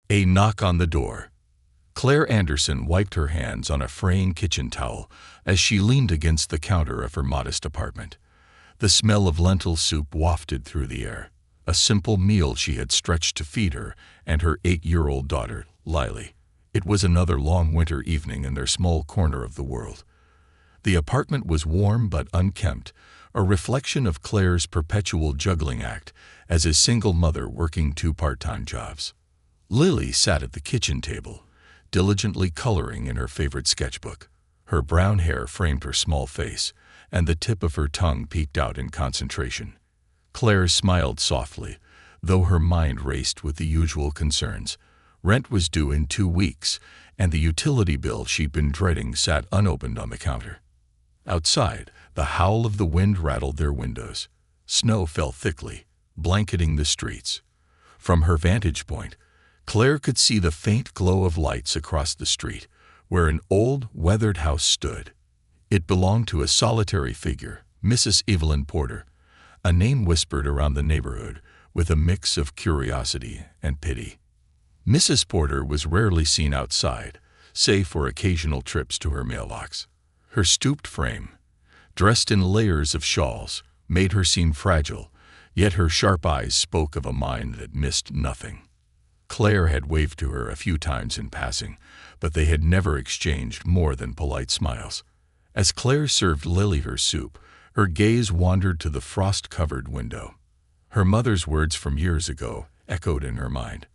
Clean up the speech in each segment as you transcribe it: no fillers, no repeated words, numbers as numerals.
A knock on the door. Claire Anderson wiped her hands on a fraying kitchen towel as she leaned against the counter of her modest apartment. The smell of lentil soup wafted through the air, a simple meal she had stretched to feed her and her 8-year-old daughter, Lily. It was another long winter evening in their small corner of the world. The apartment was warm but unkempt, a reflection of Claire's perpetual juggling act as a single mother working 2 part-time jobs. Lily sat at the kitchen table, diligently coloring in her favorite sketchbook. Her brown hair framed her small face, and the tip of her tongue peeked out in concentration. Claire smiled softly, though her mind raced with the usual concerns. Rent was due in 2 weeks, and the utility bill she'd been dreading sat unopened on the counter. Outside, the howl of the wind rattled their windows. Snow fell thickly, blanketing the streets. From her vantage point, Claire could see the faint glow of lights across the street, where an old, weathered house stood. It belonged to a solitary figure, Mrs. Evelyn Porter, a name whispered around the neighborhood with a mix of curiosity and pity. Mrs. Porter was rarely seen outside, save for occasional trips to her mailbox. Her stooped frame, dressed in layers of shawls, made her seem fragile, yet her sharp eyes spoke of a mind that missed nothing. Claire had waved to her a few times in passing, but they had never exchanged more than polite smiles. As Claire served Lily her soup, her gaze wandered to the frost-covered window. Her mother's words from years ago echoed in her mind.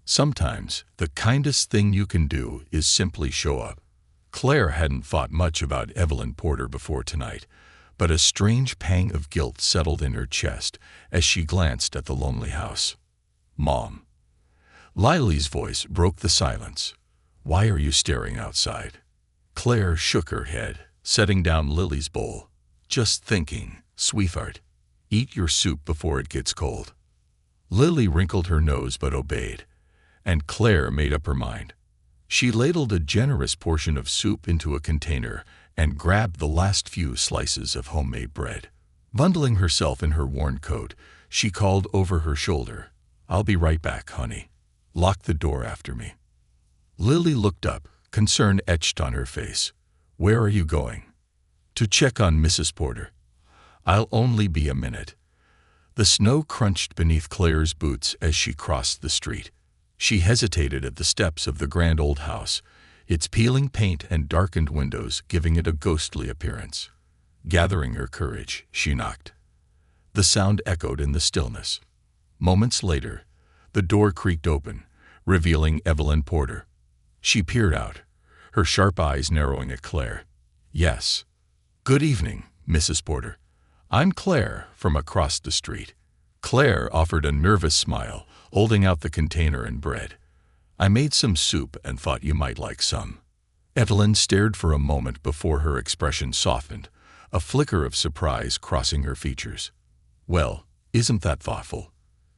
Sometimes, the kindest thing you can do is simply show up. Claire hadn't thought much about Evelyn Porter before tonight, but a strange pang of guilt settled in her chest as she glanced at the lonely house. "Mom." Lily's voice broke the silence. "Why are you staring outside?" Claire shook her head, setting down Lily's bowl. "Just thinking, sweetheart. Eat your soup before it gets cold." Lily wrinkled her nose but obeyed, and Claire made up her mind. She ladled a generous portion of soup into a container and grabbed the last few slices of homemade bread. Bundling herself in her worn coat, she called over her shoulder, "I'll be right back, honey. Lock the door after me." Lily looked up, concern etched on her face. "Where are you going?" "To check on Mrs. Porter." "I'll only be a minute." The snow crunched beneath Claire's boots as she crossed the street. She hesitated at the steps of the grand old house, its peeling paint and darkened windows giving it a ghostly appearance. Gathering her courage, she knocked. The sound echoed in the stillness. Moments later, the door creaked open, revealing Evelyn Porter. She peered out, her sharp eyes narrowing at Claire. "Yes. Good evening, Mrs. Porter. I'm Claire from across the street." Claire offered a nervous smile, holding out the container and bread. "I made some soup and thought you might like some." Evelyn stared for a moment before her expression softened, a flicker of surprise crossing her features. "Well, isn't that thoughtful?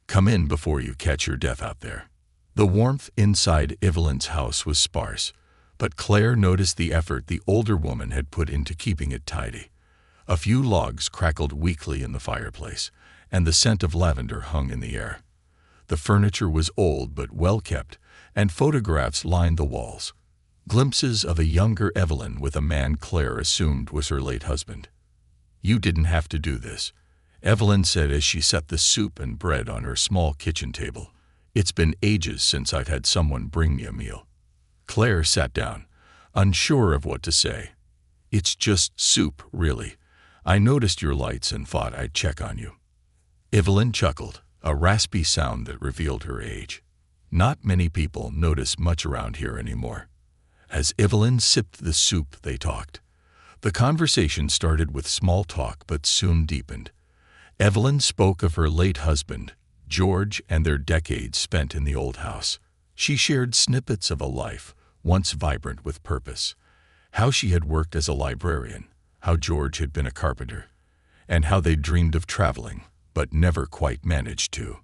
Come in before you catch your death out there." The warmth inside Evelyn's house was sparse, but Claire noticed the effort the older woman had put into keeping it tidy. A few logs crackled weakly in the fireplace, and the scent of lavender hung in the air. The furniture was old but well kept, and photographs lined the walls. Glimpses of a younger Evelyn with a man Claire assumed was her late husband. "You didn't have to do this," Evelyn said as she set the soup and bread on her small kitchen table. "It's been ages since I've had someone bring me a meal." Claire sat down, unsure of what to say. "It's just soup, really. I noticed your lights and thought I'd check on you." Evelyn chuckled, a raspy sound that revealed her age. Not many people notice much around here anymore. As Evelyn sipped the soup, they talked. The conversation started with small talk but soon deepened. Evelyn spoke of her late husband, George, and their decades spent in the old house. She shared snippets of a life, once vibrant with purpose. How she had worked as a librarian, how George had been a carpenter, and how they dreamed of traveling, but never quite managed to.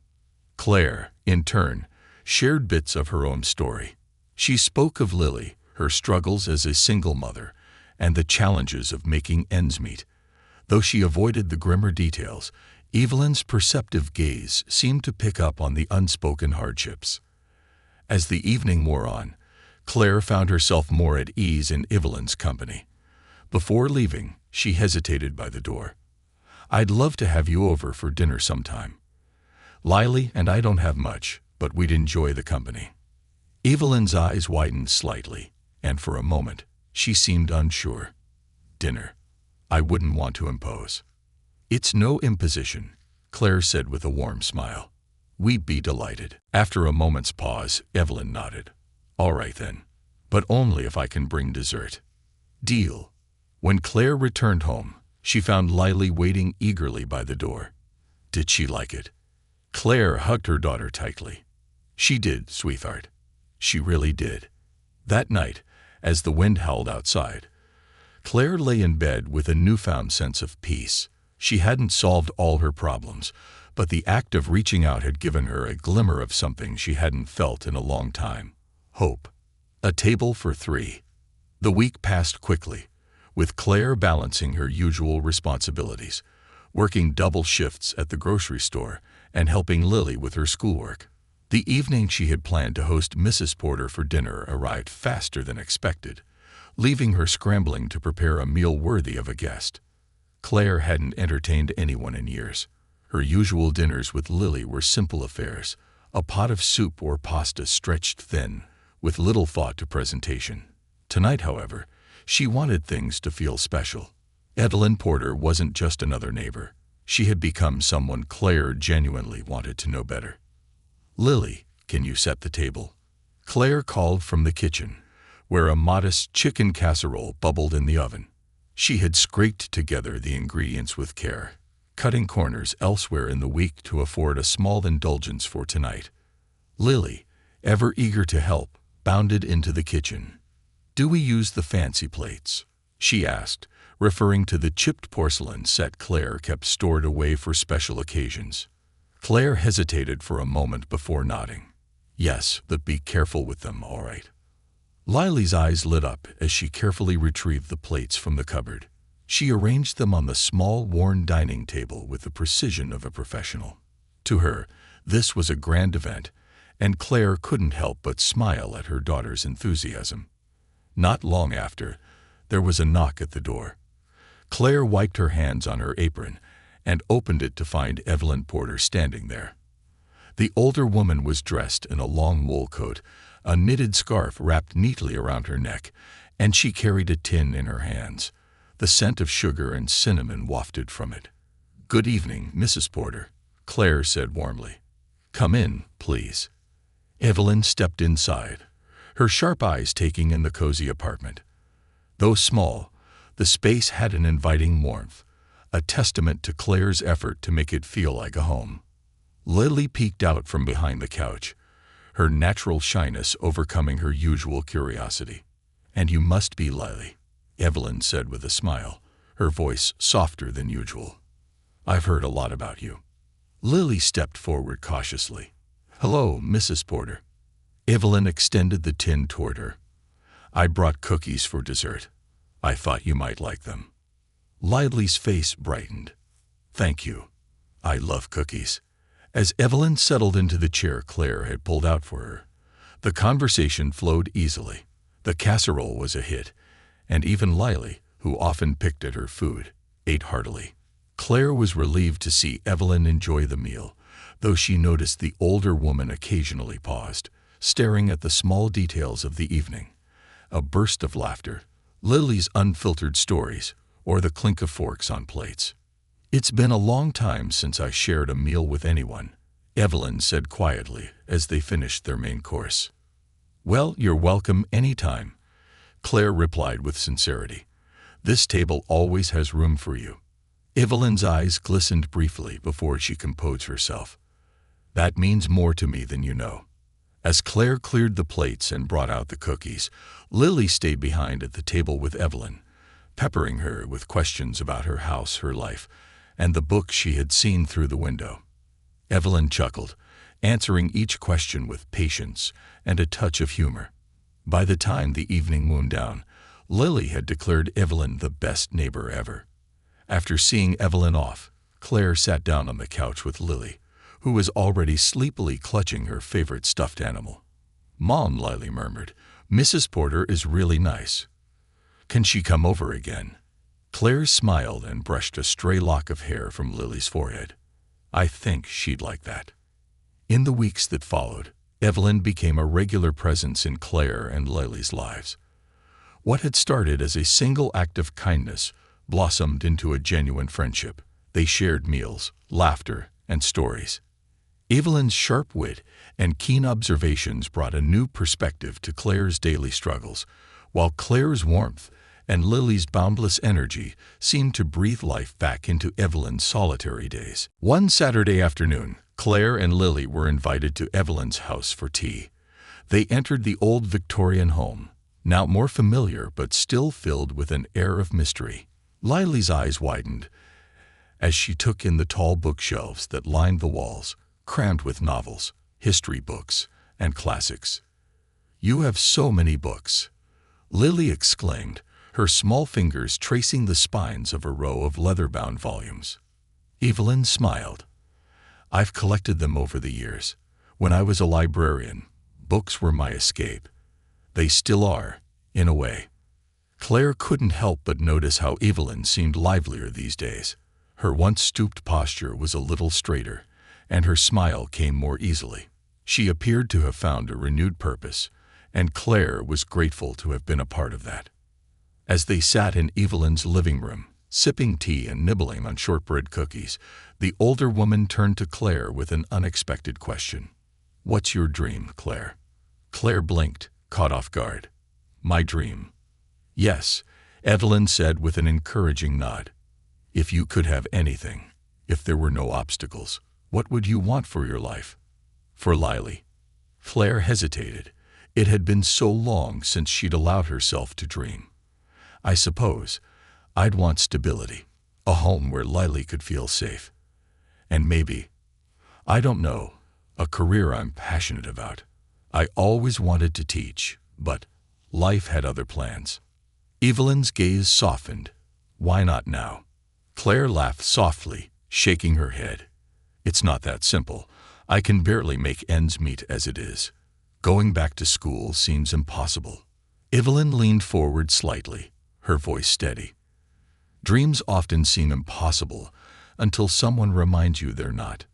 Claire, in turn, shared bits of her own story. She spoke of Lily, her struggles as a single mother, and the challenges of making ends meet. Though she avoided the grimmer details, Evelyn's perceptive gaze seemed to pick up on the unspoken hardships. As the evening wore on, Claire found herself more at ease in Evelyn's company. Before leaving, she hesitated by the door. "I'd love to have you over for dinner sometime. Lily and I don't have much, but we'd enjoy the company." Evelyn's eyes widened slightly, and for a moment, she seemed unsure. "Dinner? I wouldn't want to impose." "It's no imposition," Claire said with a warm smile. "We'd be delighted." After a moment's pause, Evelyn nodded. "All right then, but only if I can bring dessert." "Deal." When Claire returned home, she found Lily waiting eagerly by the door. Did she like it? Claire hugged her daughter tightly. "She did, sweetheart. She really did." That night, as the wind howled outside, Claire lay in bed with a newfound sense of peace. She hadn't solved all her problems, but the act of reaching out had given her a glimmer of something she hadn't felt in a long time: hope. A table for three. The week passed quickly, with Claire balancing her usual responsibilities, working double shifts at the grocery store and helping Lily with her schoolwork. The evening she had planned to host Mrs. Porter for dinner arrived faster than expected, leaving her scrambling to prepare a meal worthy of a guest. Claire hadn't entertained anyone in years. Her usual dinners with Lily were simple affairs, a pot of soup or pasta stretched thin, with little thought to presentation. Tonight, however, she wanted things to feel special. Evelyn Porter wasn't just another neighbor. She had become someone Claire genuinely wanted to know better. "Lily, can you set the table?" Claire called from the kitchen, where a modest chicken casserole bubbled in the oven. She had scraped together the ingredients with care, cutting corners elsewhere in the week to afford a small indulgence for tonight. Lily, ever eager to help, bounded into the kitchen. "Do we use the fancy plates?" she asked, referring to the chipped porcelain set Claire kept stored away for special occasions. Claire hesitated for a moment before nodding. "Yes, but be careful with them, all right." Lily's eyes lit up as she carefully retrieved the plates from the cupboard. She arranged them on the small, worn dining table with the precision of a professional. To her, this was a grand event, and Claire couldn't help but smile at her daughter's enthusiasm. Not long after, there was a knock at the door. Claire wiped her hands on her apron and opened it to find Evelyn Porter standing there. The older woman was dressed in a long wool coat, a knitted scarf wrapped neatly around her neck, and she carried a tin in her hands. The scent of sugar and cinnamon wafted from it. "Good evening, Mrs. Porter," Claire said warmly. "Come in, please." Evelyn stepped inside, her sharp eyes taking in the cozy apartment. Though small, the space had an inviting warmth, a testament to Claire's effort to make it feel like a home. Lily peeked out from behind the couch, her natural shyness overcoming her usual curiosity. "And you must be Lily," Evelyn said with a smile, her voice softer than usual. "I've heard a lot about you." Lily stepped forward cautiously. "Hello, Mrs. Porter." Evelyn extended the tin toward her. "I brought cookies for dessert. I thought you might like them." Lily's face brightened. "Thank you. I love cookies." As Evelyn settled into the chair Claire had pulled out for her, the conversation flowed easily. The casserole was a hit, and even Lily, who often picked at her food, ate heartily. Claire was relieved to see Evelyn enjoy the meal, though she noticed the older woman occasionally paused, staring at the small details of the evening. A burst of laughter, Lily's unfiltered stories, or the clink of forks on plates. "It's been a long time since I shared a meal with anyone," Evelyn said quietly as they finished their main course. "Well, you're welcome any time," Claire replied with sincerity. "This table always has room for you." Evelyn's eyes glistened briefly before she composed herself. "That means more to me than you know." As Claire cleared the plates and brought out the cookies, Lily stayed behind at the table with Evelyn, peppering her with questions about her house, her life, and the book she had seen through the window. Evelyn chuckled, answering each question with patience and a touch of humor. By the time the evening wound down, Lily had declared Evelyn the best neighbor ever. After seeing Evelyn off, Claire sat down on the couch with Lily, who was already sleepily clutching her favorite stuffed animal. "Mom," Lily murmured, "Mrs. Porter is really nice. Can she come over again?" Claire smiled and brushed a stray lock of hair from Lily's forehead. "I think she'd like that." In the weeks that followed, Evelyn became a regular presence in Claire and Lily's lives. What had started as a single act of kindness blossomed into a genuine friendship. They shared meals, laughter, and stories. Evelyn's sharp wit and keen observations brought a new perspective to Claire's daily struggles, while Claire's warmth and Lily's boundless energy seemed to breathe life back into Evelyn's solitary days. One Saturday afternoon, Claire and Lily were invited to Evelyn's house for tea. They entered the old Victorian home, now more familiar but still filled with an air of mystery. Lily's eyes widened as she took in the tall bookshelves that lined the walls, crammed with novels, history books, and classics. "You have so many books," Lily exclaimed, her small fingers tracing the spines of a row of leather-bound volumes. Evelyn smiled. "I've collected them over the years. When I was a librarian, books were my escape. They still are, in a way." Claire couldn't help but notice how Evelyn seemed livelier these days. Her once stooped posture was a little straighter, and her smile came more easily. She appeared to have found a renewed purpose, and Claire was grateful to have been a part of that. As they sat in Evelyn's living room, sipping tea and nibbling on shortbread cookies, the older woman turned to Claire with an unexpected question. "What's your dream, Claire?" Claire blinked, caught off guard. "My dream?" "Yes," Evelyn said with an encouraging nod. "If you could have anything, if there were no obstacles, what would you want for your life?" "For Lily." Claire hesitated. It had been so long since she'd allowed herself to dream. "I suppose I'd want stability, a home where Lily could feel safe. And maybe, I don't know, a career I'm passionate about. I always wanted to teach, but life had other plans." Evelyn's gaze softened. "Why not now?" Claire laughed softly, shaking her head. "It's not that simple. I can barely make ends meet as it is. Going back to school seems impossible." Evelyn leaned forward slightly, her voice steady. "Dreams often seem impossible until someone reminds you they're not.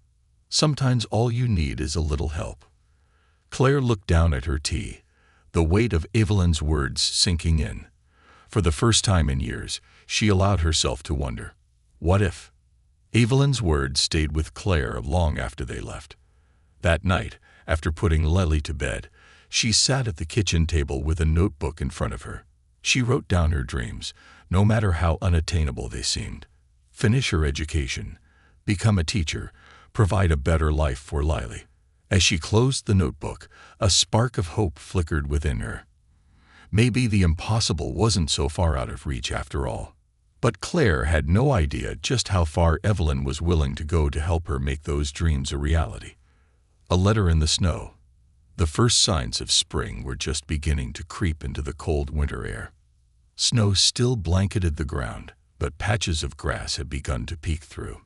Sometimes all you need is a little help." Claire looked down at her tea, the weight of Evelyn's words sinking in. For the first time in years, she allowed herself to wonder, what if? Evelyn's words stayed with Claire long after they left. That night, after putting Lily to bed, she sat at the kitchen table with a notebook in front of her. She wrote down her dreams, no matter how unattainable they seemed. Finish her education, become a teacher, provide a better life for Lily. As she closed the notebook, a spark of hope flickered within her. Maybe the impossible wasn't so far out of reach after all. But Claire had no idea just how far Evelyn was willing to go to help her make those dreams a reality. A letter in the snow. The first signs of spring were just beginning to creep into the cold winter air. Snow still blanketed the ground, but patches of grass had begun to peek through,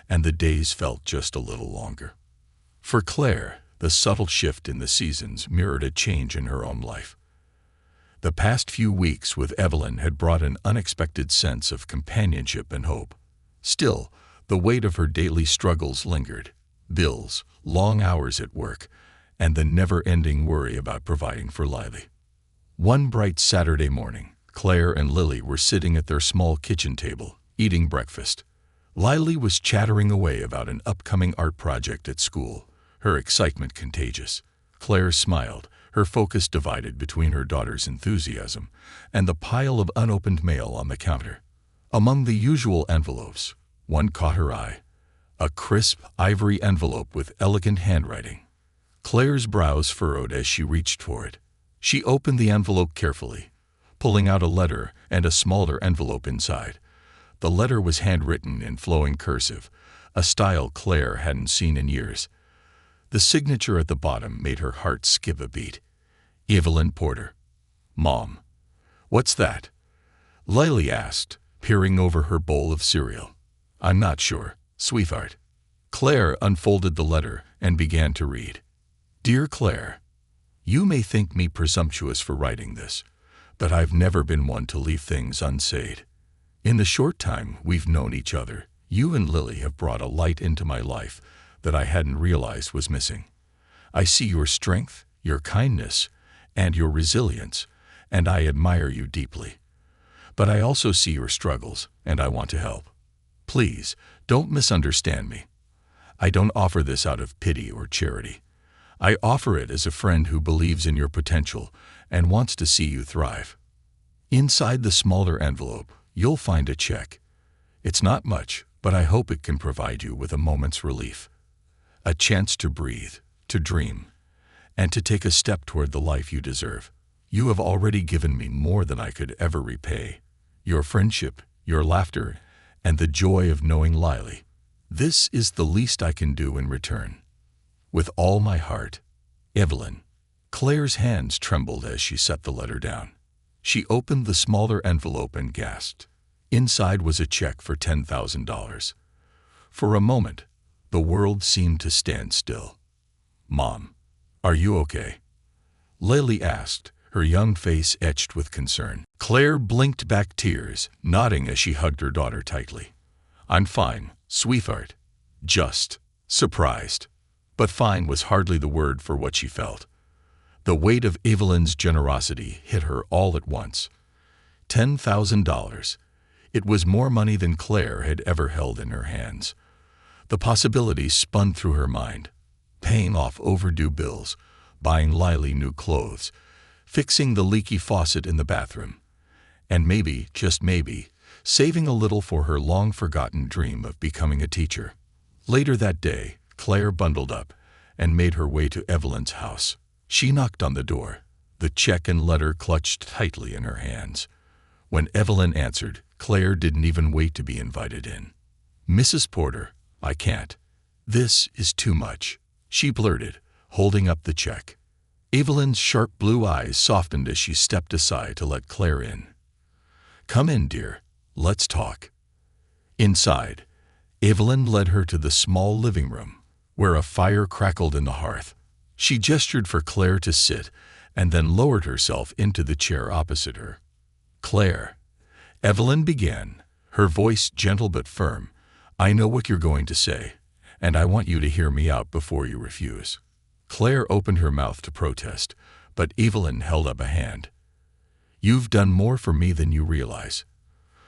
and the days felt just a little longer. For Claire, the subtle shift in the seasons mirrored a change in her own life. The past few weeks with Evelyn had brought an unexpected sense of companionship and hope. Still, the weight of her daily struggles lingered. Bills, long hours at work, and the never-ending worry about providing for Lily. One bright Saturday morning, Claire and Lily were sitting at their small kitchen table, eating breakfast. Lily was chattering away about an upcoming art project at school, her excitement contagious. Claire smiled, her focus divided between her daughter's enthusiasm and the pile of unopened mail on the counter. Among the usual envelopes, one caught her eye. A crisp, ivory envelope with elegant handwriting. Claire's brows furrowed as she reached for it. She opened the envelope carefully, pulling out a letter and a smaller envelope inside. The letter was handwritten in flowing cursive, a style Claire hadn't seen in years. The signature at the bottom made her heart skip a beat. Evelyn Porter. "Mom." "What's that?" Lily asked, peering over her bowl of cereal. "I'm not sure, sweetheart." Claire unfolded the letter and began to read. "Dear Claire." You may think me presumptuous for writing this, but I've never been one to leave things unsaid. In the short time we've known each other, you and Lily have brought a light into my life that I hadn't realized was missing. I see your strength, your kindness, and your resilience, and I admire you deeply. But I also see your struggles, and I want to help. Please, don't misunderstand me. I don't offer this out of pity or charity. I offer it as a friend who believes in your potential and wants to see you thrive. Inside the smaller envelope, you'll find a check. It's not much, but I hope it can provide you with a moment's relief. A chance to breathe, to dream, and to take a step toward the life you deserve. You have already given me more than I could ever repay. Your friendship, your laughter, and the joy of knowing Lily. This is the least I can do in return. With all my heart, Evelyn. Claire's hands trembled as she set the letter down. She opened the smaller envelope and gasped. Inside was a check for $10,000. For a moment, the world seemed to stand still. "Mom, are you okay?" Lily asked, her young face etched with concern. Claire blinked back tears, nodding as she hugged her daughter tightly. "I'm fine, sweetheart. Just surprised." But fine was hardly the word for what she felt. The weight of Evelyn's generosity hit her all at once. $10,000. It was more money than Claire had ever held in her hands. The possibilities spun through her mind. Paying off overdue bills, buying Lily new clothes, fixing the leaky faucet in the bathroom, and maybe, just maybe, saving a little for her long-forgotten dream of becoming a teacher. Later that day, Claire bundled up and made her way to Evelyn's house. She knocked on the door, the check and letter clutched tightly in her hands. When Evelyn answered, Claire didn't even wait to be invited in. "Mrs. Porter, I can't. This is too much," she blurted, holding up the check. Evelyn's sharp blue eyes softened as she stepped aside to let Claire in. "Come in, dear. Let's talk." Inside, Evelyn led her to the small living room, where a fire crackled in the hearth. She gestured for Claire to sit and then lowered herself into the chair opposite her. "Claire," Evelyn began, her voice gentle but firm, "I know what you're going to say, and I want you to hear me out before you refuse." Claire opened her mouth to protest, but Evelyn held up a hand. "You've done more for me than you realize.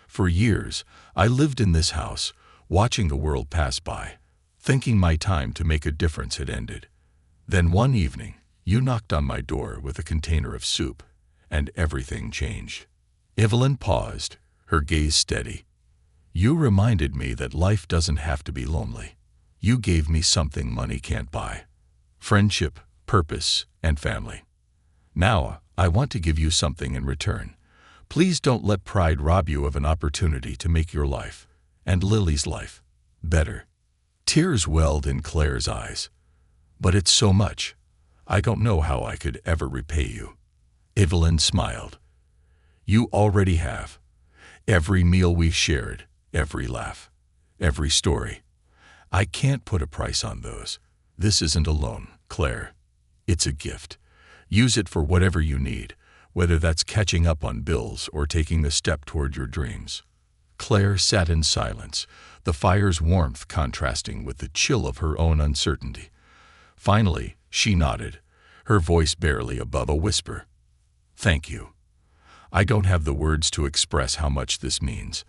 For years, I lived in this house, watching the world pass by, thinking my time to make a difference had ended. Then one evening, you knocked on my door with a container of soup, and everything changed." Evelyn paused, her gaze steady. "You reminded me that life doesn't have to be lonely. You gave me something money can't buy. Friendship, purpose, and family. Now, I want to give you something in return. Please don't let pride rob you of an opportunity to make your life, and Lily's life, better." Tears welled in Claire's eyes. "But it's so much. I don't know how I could ever repay you." Evelyn smiled. "You already have. Every meal we shared, every laugh, every story. I can't put a price on those. This isn't a loan, Claire. It's a gift. Use it for whatever you need, whether that's catching up on bills or taking a step toward your dreams." Claire sat in silence, the fire's warmth contrasting with the chill of her own uncertainty. Finally, she nodded, her voice barely above a whisper. "Thank you. I don't have the words to express how much this means."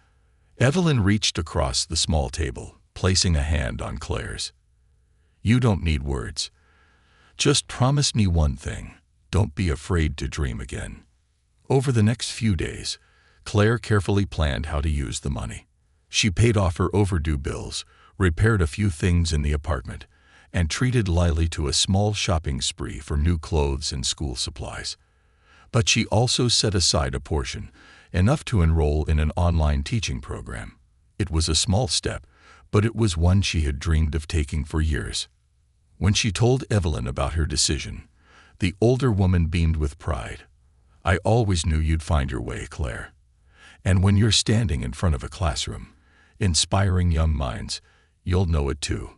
Evelyn reached across the small table, placing a hand on Claire's. "You don't need words. Just promise me one thing. Don't be afraid to dream again." Over the next few days, Claire carefully planned how to use the money. She paid off her overdue bills, repaired a few things in the apartment, and treated Lily to a small shopping spree for new clothes and school supplies. But she also set aside a portion, enough to enroll in an online teaching program. It was a small step, but it was one she had dreamed of taking for years. When she told Evelyn about her decision, the older woman beamed with pride. "I always knew you'd find your way, Claire. And when you're standing in front of a classroom, inspiring young minds, you'll know it too."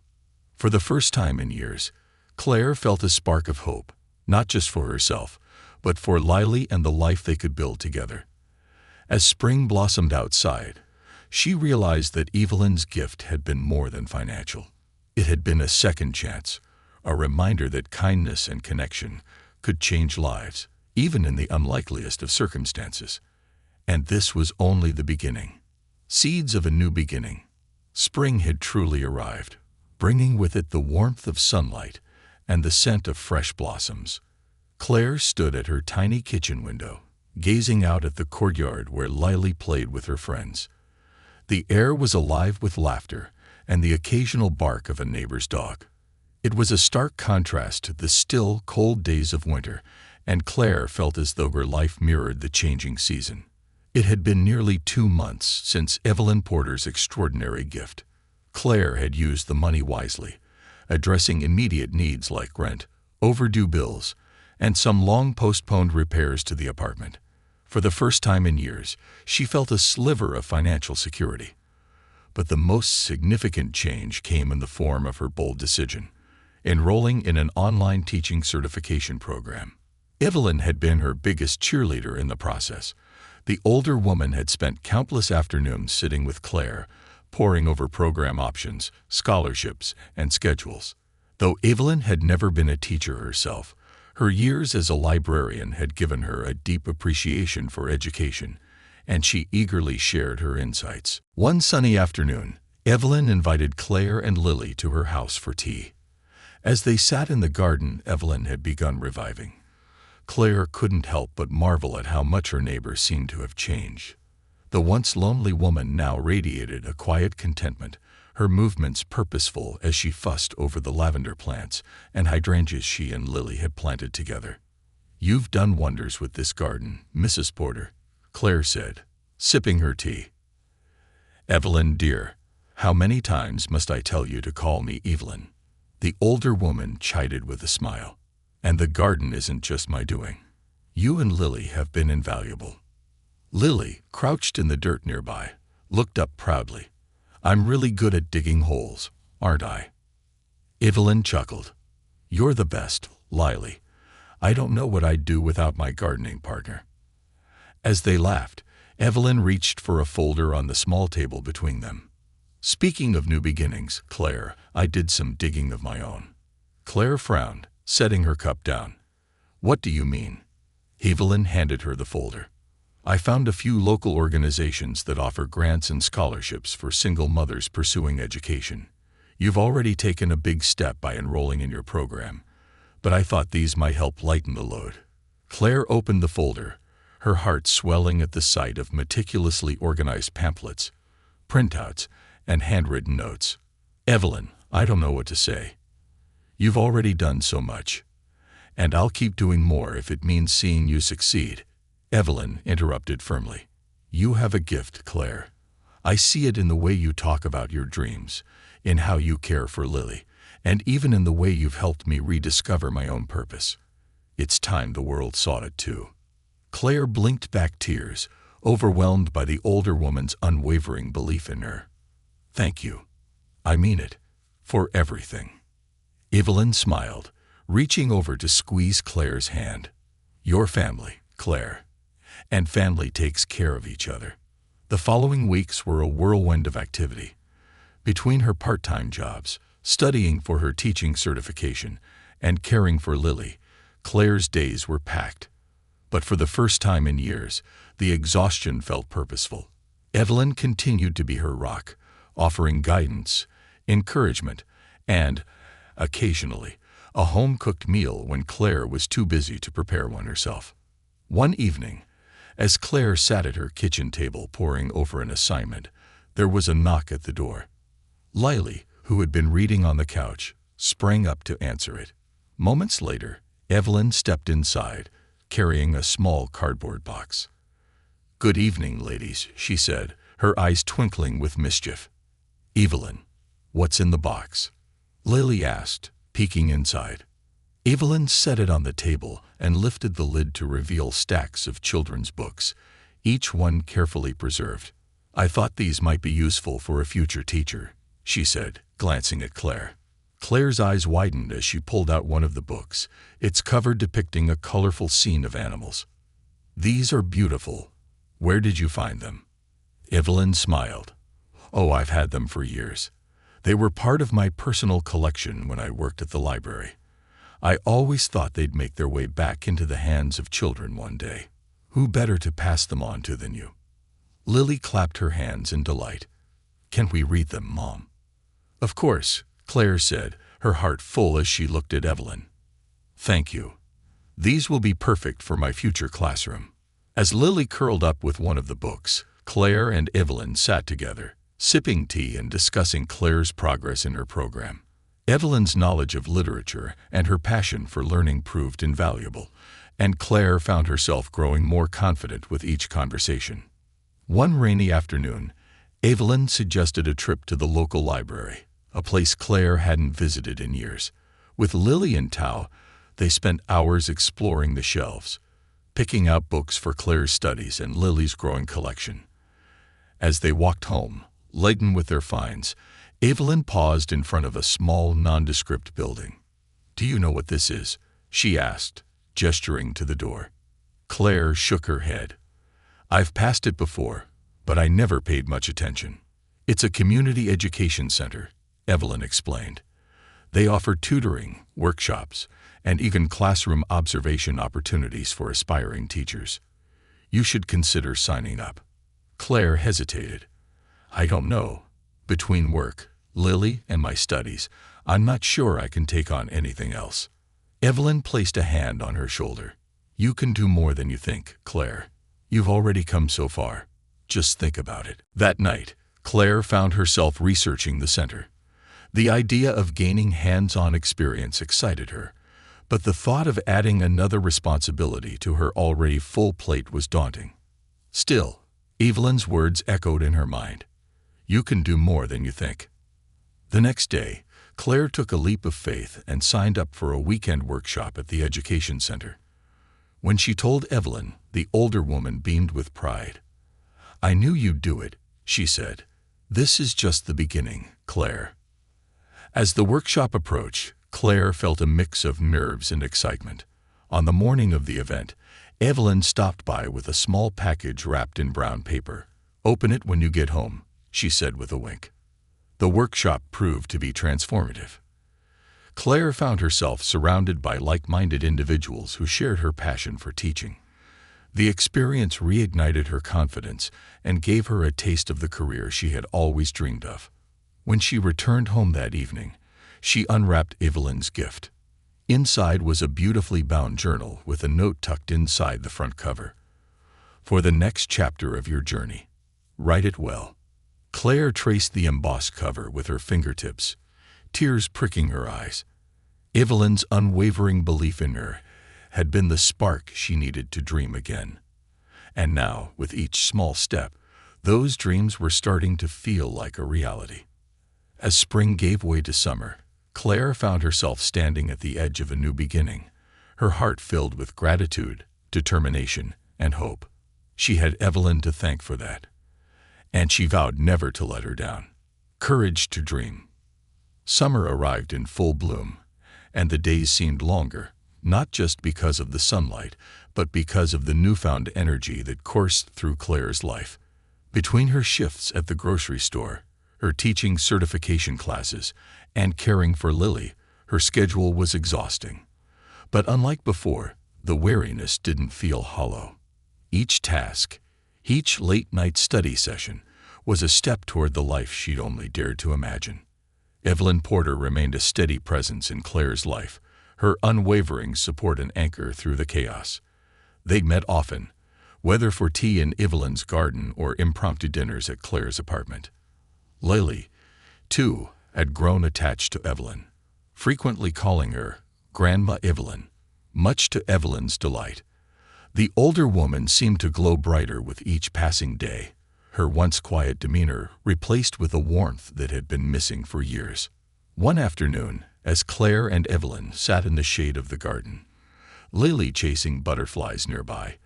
For the first time in years, Claire felt a spark of hope, not just for herself, but for Lily and the life they could build together. As spring blossomed outside, she realized that Evelyn's gift had been more than financial. It had been a second chance, a reminder that kindness and connection could change lives, even in the unlikeliest of circumstances. And this was only the beginning. Seeds of a new beginning. Spring had truly arrived, bringing with it the warmth of sunlight and the scent of fresh blossoms. Claire stood at her tiny kitchen window, gazing out at the courtyard where Lily played with her friends. The air was alive with laughter and the occasional bark of a neighbor's dog. It was a stark contrast to the still, cold days of winter, and Claire felt as though her life mirrored the changing season. It had been nearly 2 months since Evelyn Porter's extraordinary gift. Claire had used the money wisely, addressing immediate needs like rent, overdue bills, and some long-postponed repairs to the apartment. For the first time in years, she felt a sliver of financial security. But the most significant change came in the form of her bold decision: enrolling in an online teaching certification program. Evelyn had been her biggest cheerleader in the process. The older woman had spent countless afternoons sitting with Claire, poring over program options, scholarships, and schedules. Though Evelyn had never been a teacher herself, her years as a librarian had given her a deep appreciation for education, and she eagerly shared her insights. One sunny afternoon, Evelyn invited Claire and Lily to her house for tea. As they sat in the garden Evelyn had begun reviving, Claire couldn't help but marvel at how much her neighbor seemed to have changed. The once lonely woman now radiated a quiet contentment, her movements purposeful as she fussed over the lavender plants and hydrangeas she and Lily had planted together. "You've done wonders with this garden, Mrs. Porter," Claire said, sipping her tea. "Evelyn, dear, how many times must I tell you to call me Evelyn?" The older woman chided with a smile. "And the garden isn't just my doing. You and Lily have been invaluable." Lily, crouched in the dirt nearby, looked up proudly. "I'm really good at digging holes, aren't I?" Evelyn chuckled. "You're the best, Lily. I don't know what I'd do without my gardening partner." As they laughed, Evelyn reached for a folder on the small table between them. "Speaking of new beginnings, Claire, I did some digging of my own." Claire frowned, setting her cup down. "What do you mean?" Evelyn handed her the folder. "I found a few local organizations that offer grants and scholarships for single mothers pursuing education. You've already taken a big step by enrolling in your program, but I thought these might help lighten the load." Claire opened the folder, her heart swelling at the sight of meticulously organized pamphlets, printouts, and handwritten notes. "Evelyn, I don't know what to say. You've already done so much, and I'll keep doing more if it means seeing you succeed." Evelyn interrupted firmly. "You have a gift, Claire. I see it in the way you talk about your dreams, in how you care for Lily, and even in the way you've helped me rediscover my own purpose. It's time the world saw it too." Claire blinked back tears, overwhelmed by the older woman's unwavering belief in her. "Thank you. I mean it. For everything." Evelyn smiled, reaching over to squeeze Claire's hand. "Your family, Claire. And family takes care of each other." The following weeks were a whirlwind of activity. Between her part-time jobs, studying for her teaching certification, and caring for Lily, Claire's days were packed. But for the first time in years, the exhaustion felt purposeful. Evelyn continued to be her rock, offering guidance, encouragement, and, occasionally, a home-cooked meal when Claire was too busy to prepare one herself. One evening, as Claire sat at her kitchen table poring over an assignment, there was a knock at the door. Lily, who had been reading on the couch, sprang up to answer it. Moments later, Evelyn stepped inside, carrying a small cardboard box. "Good evening, ladies," she said, her eyes twinkling with mischief. "Evelyn, what's in the box?" Lily asked, peeking inside. Evelyn set it on the table and lifted the lid to reveal stacks of children's books, each one carefully preserved. "I thought these might be useful for a future teacher," she said, glancing at Claire. Claire's eyes widened as she pulled out one of the books, its cover depicting a colorful scene of animals. "These are beautiful. Where did you find them?" Evelyn smiled. "Oh, I've had them for years. They were part of my personal collection when I worked at the library. I always thought they'd make their way back into the hands of children one day. Who better to pass them on to than you?" Lily clapped her hands in delight. "Can we read them, Mom?" "Of course," Claire said, her heart full as she looked at Evelyn. "Thank you. These will be perfect for my future classroom." As Lily curled up with one of the books, Claire and Evelyn sat together, sipping tea and discussing Claire's progress in her program. Evelyn's knowledge of literature and her passion for learning proved invaluable, and Claire found herself growing more confident with each conversation. One rainy afternoon, Evelyn suggested a trip to the local library, a place Claire hadn't visited in years. With Lily and Tao, they spent hours exploring the shelves, picking out books for Claire's studies and Lily's growing collection. As they walked home, laden with their finds, Evelyn paused in front of a small, nondescript building. "Do you know what this is?" she asked, gesturing to the door. Claire shook her head. "I've passed it before, but I never paid much attention." "It's a community education center," Evelyn explained. "They offer tutoring, workshops, and even classroom observation opportunities for aspiring teachers. You should consider signing up." Claire hesitated. "I don't know. Between work, Lily, and my studies, I'm not sure I can take on anything else." Evelyn placed a hand on her shoulder. "You can do more than you think, Claire. You've already come so far. Just think about it." That night, Claire found herself researching the center. The idea of gaining hands-on experience excited her, but the thought of adding another responsibility to her already full plate was daunting. Still, Evelyn's words echoed in her mind. "You can do more than you think." The next day, Claire took a leap of faith and signed up for a weekend workshop at the education center. When she told Evelyn, the older woman beamed with pride. "I knew you'd do it," she said. "This is just the beginning, Claire." As the workshop approached, Claire felt a mix of nerves and excitement. On the morning of the event, Evelyn stopped by with a small package wrapped in brown paper. "Open it when you get home," she said with a wink. The workshop proved to be transformative. Claire found herself surrounded by like-minded individuals who shared her passion for teaching. The experience reignited her confidence and gave her a taste of the career she had always dreamed of. When she returned home that evening, she unwrapped Evelyn's gift. Inside was a beautifully bound journal with a note tucked inside the front cover. "For the next chapter of your journey, write it well." Claire traced the embossed cover with her fingertips, tears pricking her eyes. Evelyn's unwavering belief in her had been the spark she needed to dream again. And now, with each small step, those dreams were starting to feel like a reality. As spring gave way to summer, Claire found herself standing at the edge of a new beginning, her heart filled with gratitude, determination, and hope. She had Evelyn to thank for that, and she vowed never to let her down. Courage to dream. Summer arrived in full bloom, and the days seemed longer, not just because of the sunlight, but because of the newfound energy that coursed through Claire's life. Between her shifts at the grocery store, her teaching certification classes, and caring for Lily, her schedule was exhausting. But unlike before, the weariness didn't feel hollow. Each task, each late-night study session, was a step toward the life she'd only dared to imagine. Evelyn Porter remained a steady presence in Claire's life, her unwavering support and anchor through the chaos. They met often, whether for tea in Evelyn's garden or impromptu dinners at Claire's apartment. Lily, too, had grown attached to Evelyn, frequently calling her Grandma Evelyn, much to Evelyn's delight. The older woman seemed to glow brighter with each passing day, her once quiet demeanor replaced with a warmth that had been missing for years. One afternoon, as Claire and Evelyn sat in the shade of the garden, Lily chasing butterflies nearby,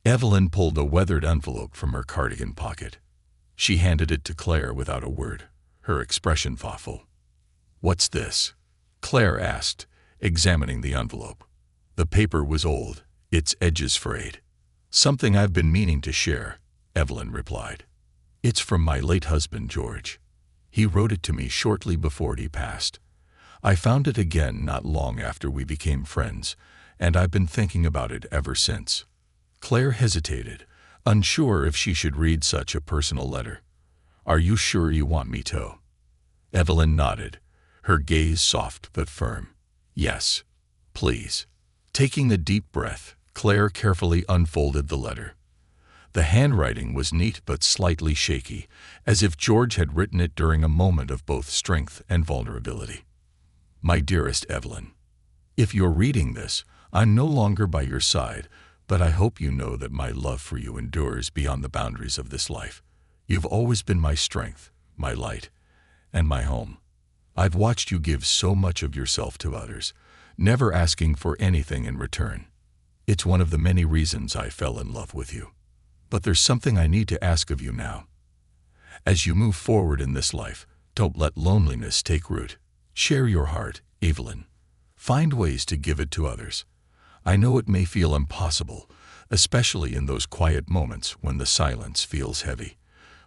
Evelyn pulled a weathered envelope from her cardigan pocket. She handed it to Claire without a word, her expression thoughtful. "What's this?" Claire asked, examining the envelope. The paper was old, its edges frayed. "Something I've been meaning to share," Evelyn replied. "It's from my late husband, George. He wrote it to me shortly before he passed. I found it again not long after we became friends, and I've been thinking about it ever since." Claire hesitated, unsure if she should read such a personal letter. "Are you sure you want me to?" Evelyn nodded, her gaze soft but firm. "Yes, please." Taking a deep breath, Claire carefully unfolded the letter. The handwriting was neat but slightly shaky, as if George had written it during a moment of both strength and vulnerability. "My dearest Evelyn, if you're reading this, I'm no longer by your side, but I hope you know that my love for you endures beyond the boundaries of this life. You've always been my strength, my light, and my home. I've watched you give so much of yourself to others, never asking for anything in return. It's one of the many reasons I fell in love with you. But there's something I need to ask of you now. As you move forward in this life, don't let loneliness take root. Share your heart, Evelyn. Find ways to give it to others. I know it may feel impossible, especially in those quiet moments when the silence feels heavy,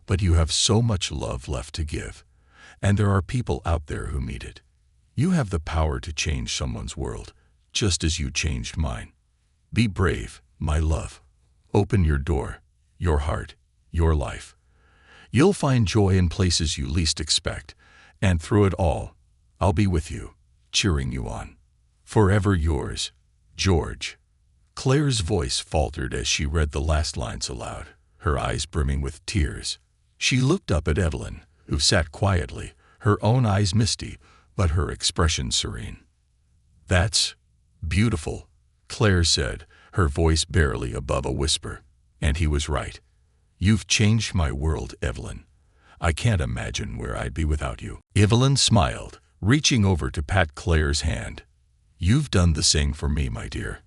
but you have so much love left to give, and there are people out there who need it. You have the power to change someone's world, just as you changed mine. Be brave, my love. Open your door, your heart, your life. You'll find joy in places you least expect, and through it all, I'll be with you, cheering you on. Forever yours, George." Claire's voice faltered as she read the last lines aloud, her eyes brimming with tears. She looked up at Evelyn, who sat quietly, her own eyes misty, but her expression serene. "That's beautiful," Claire said, her voice barely above a whisper. "And he was right. You've changed my world, Evelyn. I can't imagine where I'd be without you." Evelyn smiled, reaching over to pat Claire's hand. "You've done the same for me, my dear."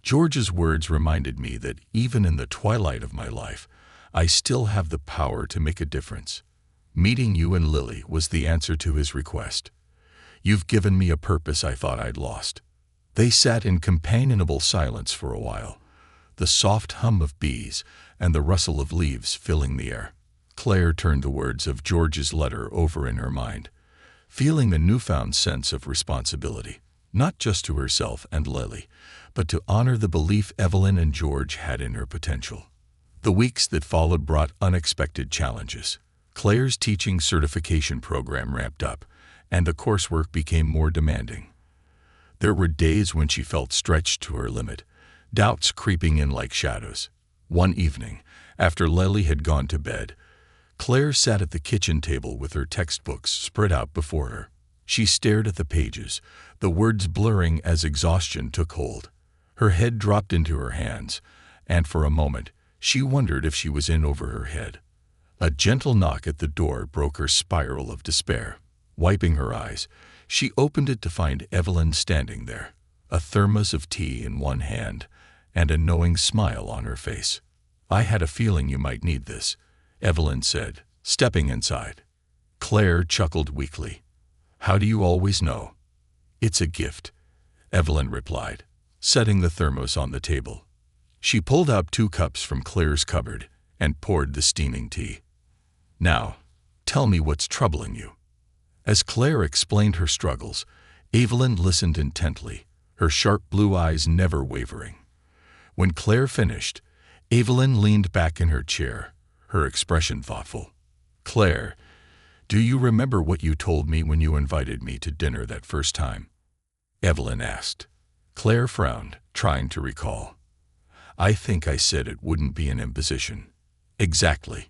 George's words reminded me that even in the twilight of my life, I still have the power to make a difference. Meeting you and Lily was the answer to his request. You've given me a purpose I thought I'd lost. They sat in companionable silence for a while, the soft hum of bees and the rustle of leaves filling the air. Claire turned the words of George's letter over in her mind, feeling a newfound sense of responsibility, not just to herself and Lily, but to honor the belief Evelyn and George had in her potential. The weeks that followed brought unexpected challenges. Claire's teaching certification program ramped up, and the coursework became more demanding. There were days when she felt stretched to her limit, doubts creeping in like shadows. One evening, after Lily had gone to bed, Claire sat at the kitchen table with her textbooks spread out before her. She stared at the pages, the words blurring as exhaustion took hold. Her head dropped into her hands, and for a moment, she wondered if she was in over her head. A gentle knock at the door broke her spiral of despair. Wiping her eyes, she opened it to find Evelyn standing there, a thermos of tea in one hand and a knowing smile on her face. "I had a feeling you might need this," Evelyn said, stepping inside. Claire chuckled weakly. "How do you always know?" "It's a gift," Evelyn replied, setting the thermos on the table. She pulled out 2 cups from Claire's cupboard and poured the steaming tea. "Now, tell me what's troubling you." As Claire explained her struggles, Evelyn listened intently, her sharp blue eyes never wavering. When Claire finished, Evelyn leaned back in her chair, her expression thoughtful. "Claire, do you remember what you told me when you invited me to dinner that first time?" Evelyn asked. Claire frowned, trying to recall. "I think I said it wouldn't be an imposition." "Exactly.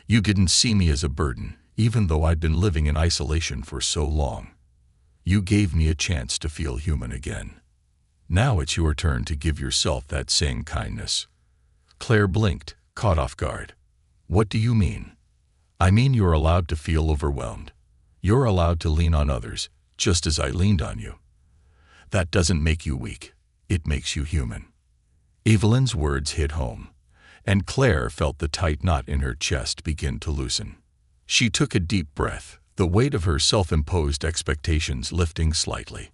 You didn't see me as a burden, even though I'd been living in isolation for so long. You gave me a chance to feel human again. Now it's your turn to give yourself that same kindness." Claire blinked, caught off guard. "What do you mean?" "I mean you're allowed to feel overwhelmed. You're allowed to lean on others, just as I leaned on you. That doesn't make you weak. It makes you human." Evelyn's words hit home, and Claire felt the tight knot in her chest begin to loosen. She took a deep breath, the weight of her self-imposed expectations lifting slightly.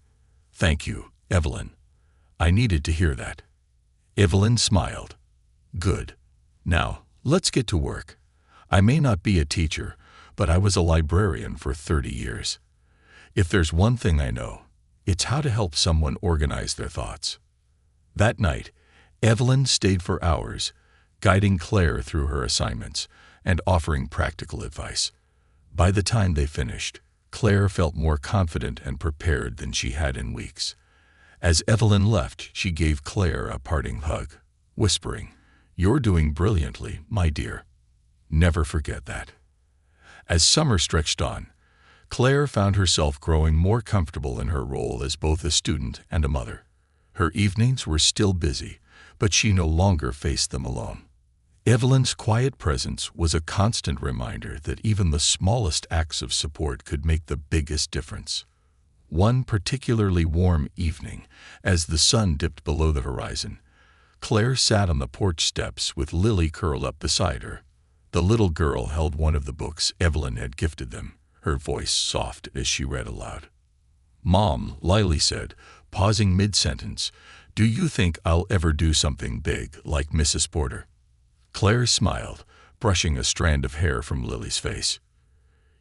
"Thank you, Evelyn. I needed to hear that." Evelyn smiled. "Good. Now, let's get to work. I may not be a teacher, but I was a librarian for 30 years. If there's one thing I know, it's how to help someone organize their thoughts." That night, Evelyn stayed for hours, guiding Claire through her assignments and offering practical advice. By the time they finished, Claire felt more confident and prepared than she had in weeks. As Evelyn left, she gave Claire a parting hug, whispering, "You're doing brilliantly, my dear. Never forget that." As summer stretched on, Claire found herself growing more comfortable in her role as both a student and a mother. Her evenings were still busy, but she no longer faced them alone. Evelyn's quiet presence was a constant reminder that even the smallest acts of support could make the biggest difference. One particularly warm evening, as the sun dipped below the horizon, Claire sat on the porch steps with Lily curled up beside her. The little girl held one of the books Evelyn had gifted them, her voice soft as she read aloud. "Mom," Lily said, pausing mid-sentence, "do you think I'll ever do something big like Mrs. Porter?" Claire smiled, brushing a strand of hair from Lily's face.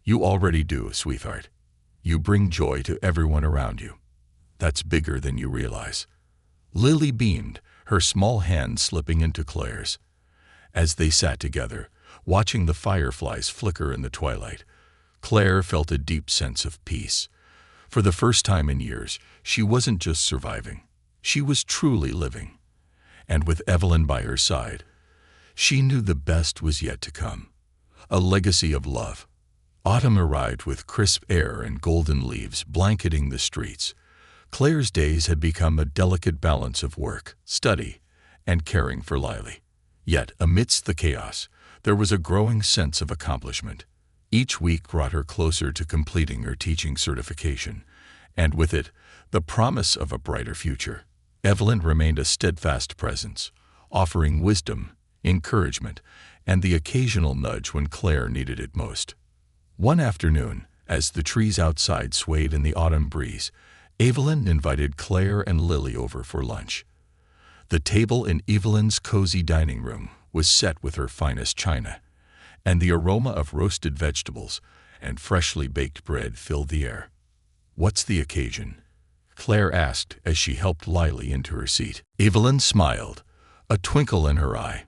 "You already do, sweetheart. You bring joy to everyone around you. That's bigger than you realize." Lily beamed, her small hand slipping into Claire's. As they sat together, watching the fireflies flicker in the twilight, Claire felt a deep sense of peace. For the first time in years, she wasn't just surviving. She was truly living. And with Evelyn by her side, she knew the best was yet to come. A legacy of love. Autumn arrived with crisp air and golden leaves blanketing the streets. Claire's days had become a delicate balance of work, study, and caring for Lily. Yet, amidst the chaos, there was a growing sense of accomplishment. Each week brought her closer to completing her teaching certification, and with it, the promise of a brighter future. Evelyn remained a steadfast presence, offering wisdom, encouragement, and the occasional nudge when Claire needed it most. One afternoon, as the trees outside swayed in the autumn breeze, Evelyn invited Claire and Lily over for lunch. The table in Evelyn's cozy dining room was set with her finest china, and the aroma of roasted vegetables and freshly baked bread filled the air. "What's the occasion?" Claire asked as she helped Lily into her seat. Evelyn smiled, a twinkle in her eye.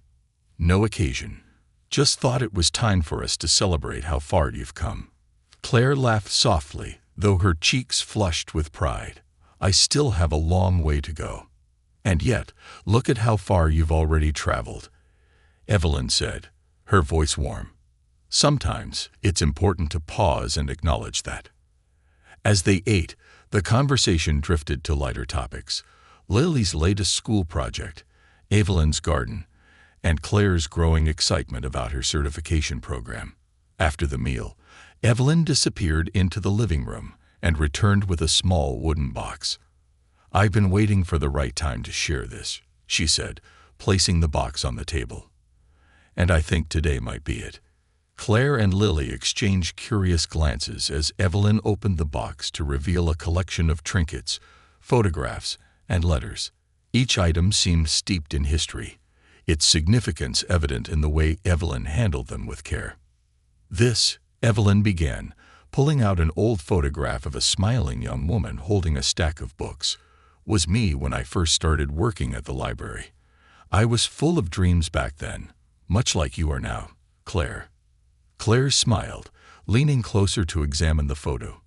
"No occasion. Just thought it was time for us to celebrate how far you've come." Claire laughed softly, though her cheeks flushed with pride. "I still have a long way to go. And yet, look at how far you've already traveled," Evelyn said, her voice warm. "Sometimes it's important to pause and acknowledge that." As they ate, the conversation drifted to lighter topics. Lily's latest school project, Evelyn's garden, and Claire's growing excitement about her certification program. After the meal, Evelyn disappeared into the living room and returned with a small wooden box. "I've been waiting for the right time to share this," she said, placing the box on the table. "And I think today might be it." Claire and Lily exchanged curious glances as Evelyn opened the box to reveal a collection of trinkets, photographs, and letters. Each item seemed steeped in history, its significance evident in the way Evelyn handled them with care. "This," Evelyn began, pulling out an old photograph of a smiling young woman holding a stack of books, "was me when I first started working at the library. I was full of dreams back then, much like you are now, Claire." Claire smiled, leaning closer to examine the photo.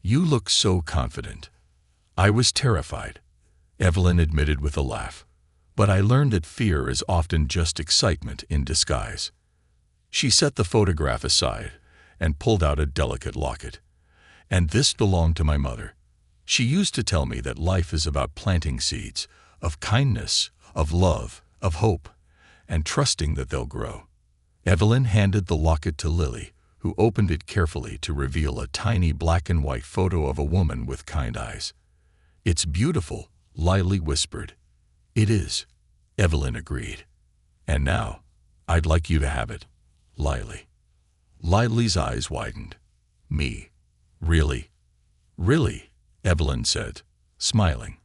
"You look so confident." "I was terrified," Evelyn admitted with a laugh. "But I learned that fear is often just excitement in disguise." She set the photograph aside and pulled out a delicate locket. "And this belonged to my mother. She used to tell me that life is about planting seeds, of kindness, of love, of hope, and trusting that they'll grow." Evelyn handed the locket to Lily, who opened it carefully to reveal a tiny black and white photo of a woman with kind eyes. "It's beautiful," Lily whispered. "It is," Evelyn agreed. "And now, I'd like you to have it, Lily's eyes widened. Me. Really? Really? Evelyn said, smiling.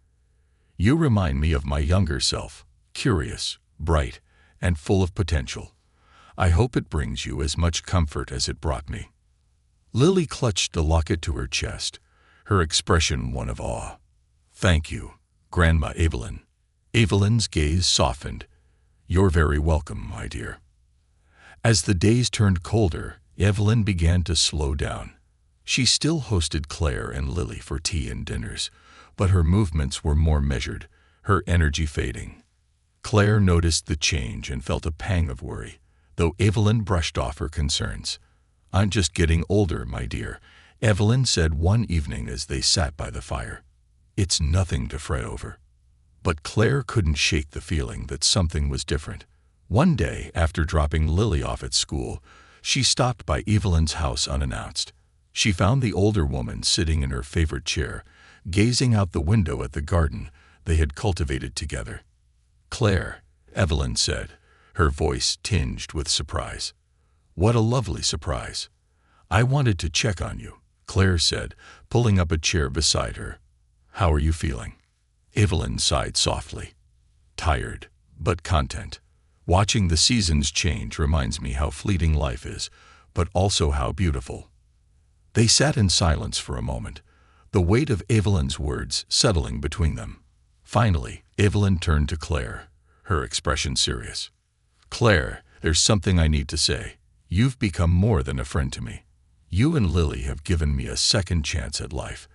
You remind me of my younger self, curious, bright, and full of potential. I hope it brings you as much comfort as it brought me. Lily clutched the locket to her chest, her expression one of awe. Thank you, Grandma Evelyn. Evelyn's gaze softened. You're very welcome, my dear. As the days turned colder, Evelyn began to slow down. She still hosted Claire and Lily for tea and dinners, but her movements were more measured, her energy fading. Claire noticed the change and felt a pang of worry, though Evelyn brushed off her concerns. I'm just getting older, my dear, Evelyn said one evening as they sat by the fire. It's nothing to fret over. But Claire couldn't shake the feeling that something was different. One day, after dropping Lily off at school, she stopped by Evelyn's house unannounced. She found the older woman sitting in her favorite chair, gazing out the window at the garden they had cultivated together. Claire, Evelyn said, her voice tinged with surprise. What a lovely surprise. I wanted to check on you, Claire said, pulling up a chair beside her. How are you feeling? Evelyn sighed softly. Tired, but content. Watching the seasons change reminds me how fleeting life is, but also how beautiful. They sat in silence for a moment, the weight of Evelyn's words settling between them. Finally, Evelyn turned to Claire, her expression serious. Claire, there's something I need to say. You've become more than a friend to me. You and Lily have given me a second chance at life.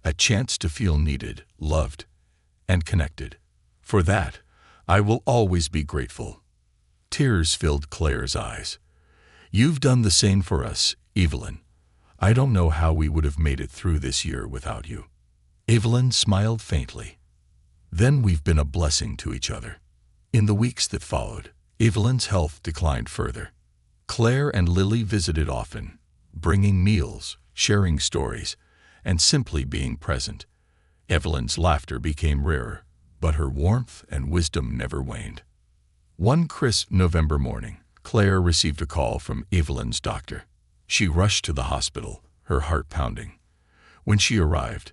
A chance to feel needed, loved, and connected. For that, I will always be grateful. Tears filled Claire's eyes. You've done the same for us, Evelyn. I don't know how we would have made it through this year without you. Evelyn smiled faintly. Then we've been a blessing to each other. In the weeks that followed, Evelyn's health declined further. Claire and Lily visited often, bringing meals, sharing stories, and simply being present. Evelyn's laughter became rarer, but her warmth and wisdom never waned. One crisp November morning, Claire received a call from Evelyn's doctor. She rushed to the hospital, her heart pounding. When she arrived,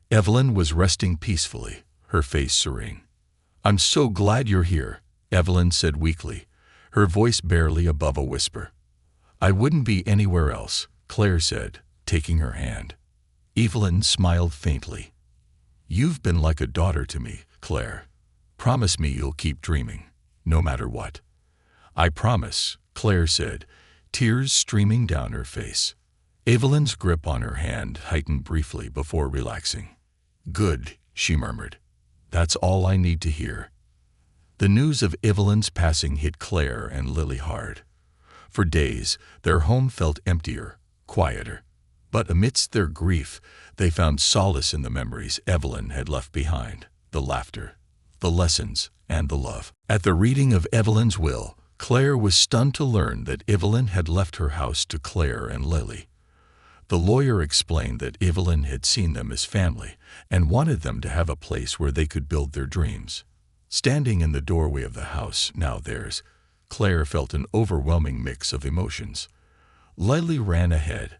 Evelyn was resting peacefully, her face serene. I'm so glad you're here, Evelyn said weakly, her voice barely above a whisper. I wouldn't be anywhere else, Claire said, taking her hand. Evelyn smiled faintly. You've been like a daughter to me, Claire. Promise me you'll keep dreaming, no matter what. I promise, Claire said, tears streaming down her face. Evelyn's grip on her hand heightened briefly before relaxing. Good, she murmured. That's all I need to hear. The news of Evelyn's passing hit Claire and Lily hard. For days, their home felt emptier, quieter. But amidst their grief, they found solace in the memories Evelyn had left behind, the laughter, the lessons, and the love. At the reading of Evelyn's will, Claire was stunned to learn that Evelyn had left her house to Claire and Lily. The lawyer explained that Evelyn had seen them as family and wanted them to have a place where they could build their dreams. Standing in the doorway of the house, now theirs, Claire felt an overwhelming mix of emotions. Lily ran ahead,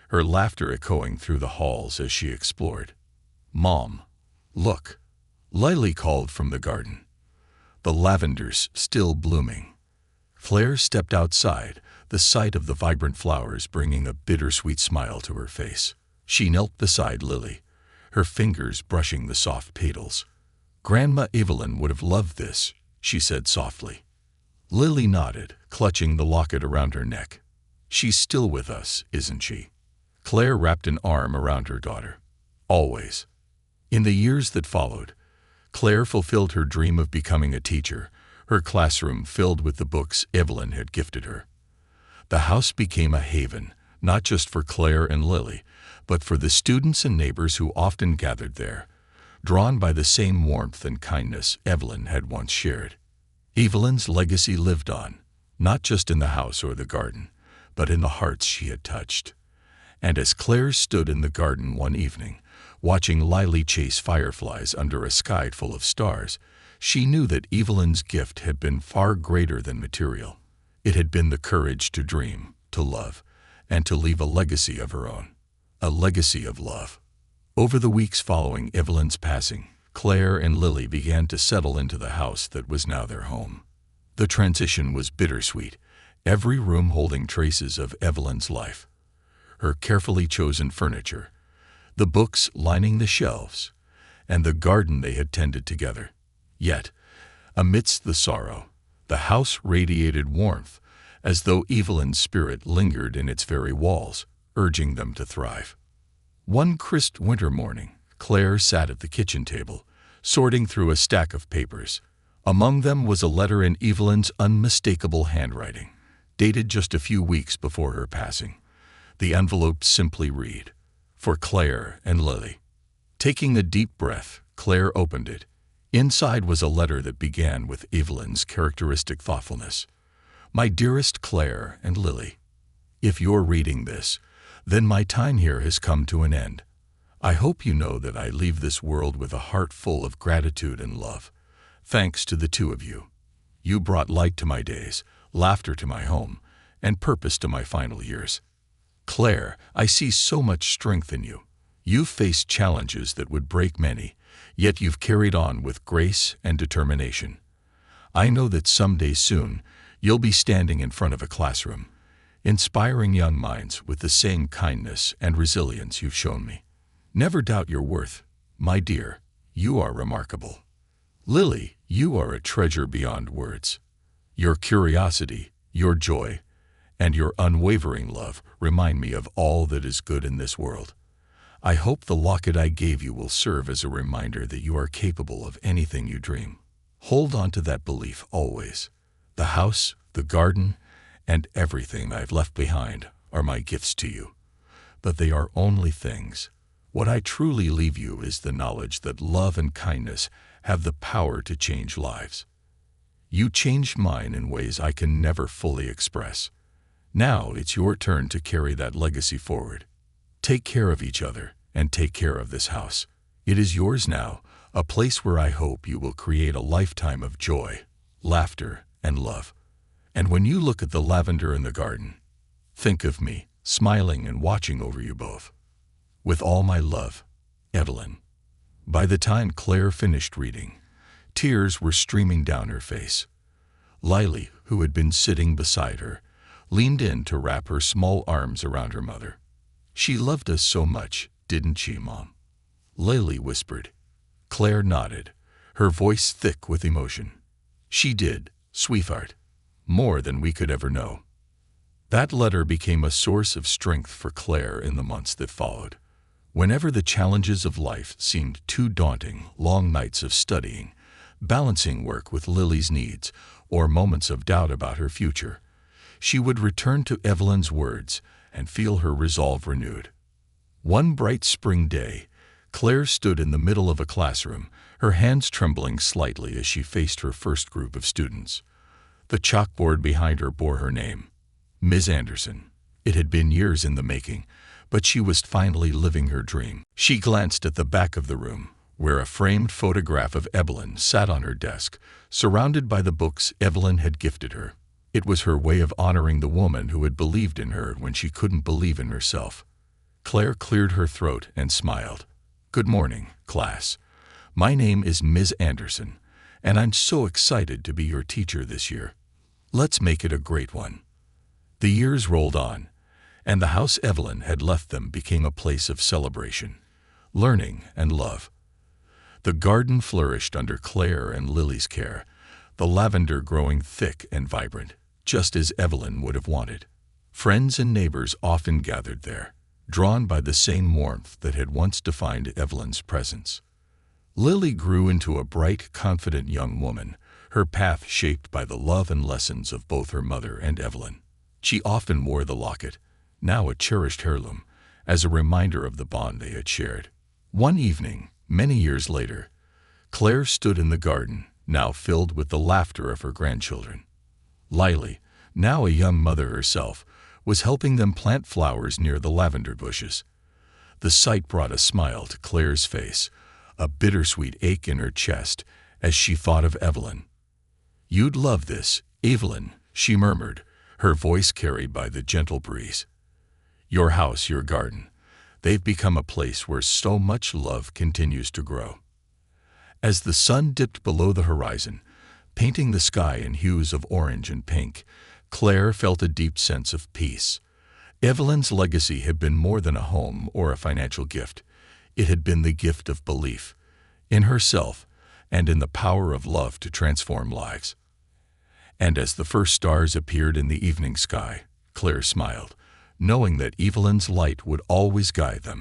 her laughter echoing through the halls as she explored. Mom, look, Lily called from the garden. The lavenders still blooming. Claire stepped outside, the sight of the vibrant flowers bringing a bittersweet smile to her face. She knelt beside Lily, her fingers brushing the soft petals. Grandma Evelyn would have loved this, she said softly. Lily nodded, clutching the locket around her neck. She's still with us, isn't she? Claire wrapped an arm around her daughter. Always. In the years that followed, Claire fulfilled her dream of becoming a teacher, her classroom filled with the books Evelyn had gifted her. The house became a haven, not just for Claire and Lily, but for the students and neighbors who often gathered there, drawn by the same warmth and kindness Evelyn had once shared. Evelyn's legacy lived on, not just in the house or the garden, but in the hearts she had touched. And as Claire stood in the garden one evening, watching Lily chase fireflies under a sky full of stars, she knew that Evelyn's gift had been far greater than material. It had been the courage to dream, to love, and to leave a legacy of her own, a legacy of love. Over the weeks following Evelyn's passing, Claire and Lily began to settle into the house that was now their home. The transition was bittersweet, every room holding traces of Evelyn's life. Her carefully chosen furniture, the books lining the shelves, and the garden they had tended together. Yet, amidst the sorrow, the house radiated warmth, as though Evelyn's spirit lingered in its very walls, urging them to thrive. One crisp winter morning, Claire sat at the kitchen table, sorting through a stack of papers. Among them was a letter in Evelyn's unmistakable handwriting, dated just a few weeks before her passing. The envelope simply read, "For Claire and Lily." Taking a deep breath, Claire opened it. Inside was a letter that began with Evelyn's characteristic thoughtfulness. "My dearest Claire and Lily, if you're reading this, then my time here has come to an end. I hope you know that I leave this world with a heart full of gratitude and love. Thanks to the two of you. You brought light to my days, laughter to my home, and purpose to my final years. Claire, I see so much strength in you. You've faced challenges that would break many, yet you've carried on with grace and determination. I know that someday soon you'll be standing in front of a classroom, inspiring young minds with the same kindness and resilience you've shown me. Never doubt your worth, my dear. You are remarkable. Lily, you are a treasure beyond words. Your curiosity, your joy, and your unwavering love remind me of all that is good in this world. I hope the locket I gave you will serve as a reminder that you are capable of anything you dream. Hold on to that belief always. The house, the garden, and everything I've left behind are my gifts to you. But they are only things. What I truly leave you is the knowledge that love and kindness have the power to change lives. You changed mine in ways I can never fully express. Now it's your turn to carry that legacy forward. Take care of each other and take care of this house. It is yours now, a place where I hope you will create a lifetime of joy, laughter, and love. And when you look at the lavender in the garden, think of me, smiling and watching over you both. With all my love, Evelyn." By the time Claire finished reading, tears were streaming down her face. Lily, who had been sitting beside her, leaned in to wrap her small arms around her mother. "She loved us so much, didn't she, Mom?" Lily whispered. Claire nodded, her voice thick with emotion. "She did, sweetheart, more than we could ever know." That letter became a source of strength for Claire in the months that followed. Whenever the challenges of life seemed too daunting, long nights of studying, balancing work with Lily's needs, or moments of doubt about her future, she would return to Evelyn's words and feel her resolve renewed. One bright spring day, Claire stood in the middle of a classroom, her hands trembling slightly as she faced her first group of students. The chalkboard behind her bore her name, Ms. Anderson. It had been years in the making, but she was finally living her dream. She glanced at the back of the room, where a framed photograph of Evelyn sat on her desk, surrounded by the books Evelyn had gifted her. It was her way of honoring the woman who had believed in her when she couldn't believe in herself. Claire cleared her throat and smiled. "Good morning, class. My name is Ms. Anderson, and I'm so excited to be your teacher this year. Let's make it a great one." The years rolled on, and the house Evelyn had left them became a place of celebration, learning, and love. The garden flourished under Claire and Lily's care, the lavender growing thick and vibrant, just as Evelyn would have wanted. Friends and neighbors often gathered there, drawn by the same warmth that had once defined Evelyn's presence. Lily grew into a bright, confident young woman, her path shaped by the love and lessons of both her mother and Evelyn. She often wore the locket, now a cherished heirloom, as a reminder of the bond they had shared. One evening, many years later, Claire stood in the garden, now filled with the laughter of her grandchildren. Lily, now a young mother herself, was helping them plant flowers near the lavender bushes. The sight brought a smile to Claire's face, a bittersweet ache in her chest as she thought of Evelyn. "You'd love this, Evelyn," she murmured, her voice carried by the gentle breeze. your house, your garden. They've become a place where so much love continues to grow. As the sun dipped below the horizon, painting the sky in hues of orange and pink, Claire felt a deep sense of peace. Evelyn's legacy had been more than a home or a financial gift. It had been the gift of belief in herself and in the power of love to transform lives. And as the first stars appeared in the evening sky, Claire smiled, knowing that Evelyn's light would always guide them.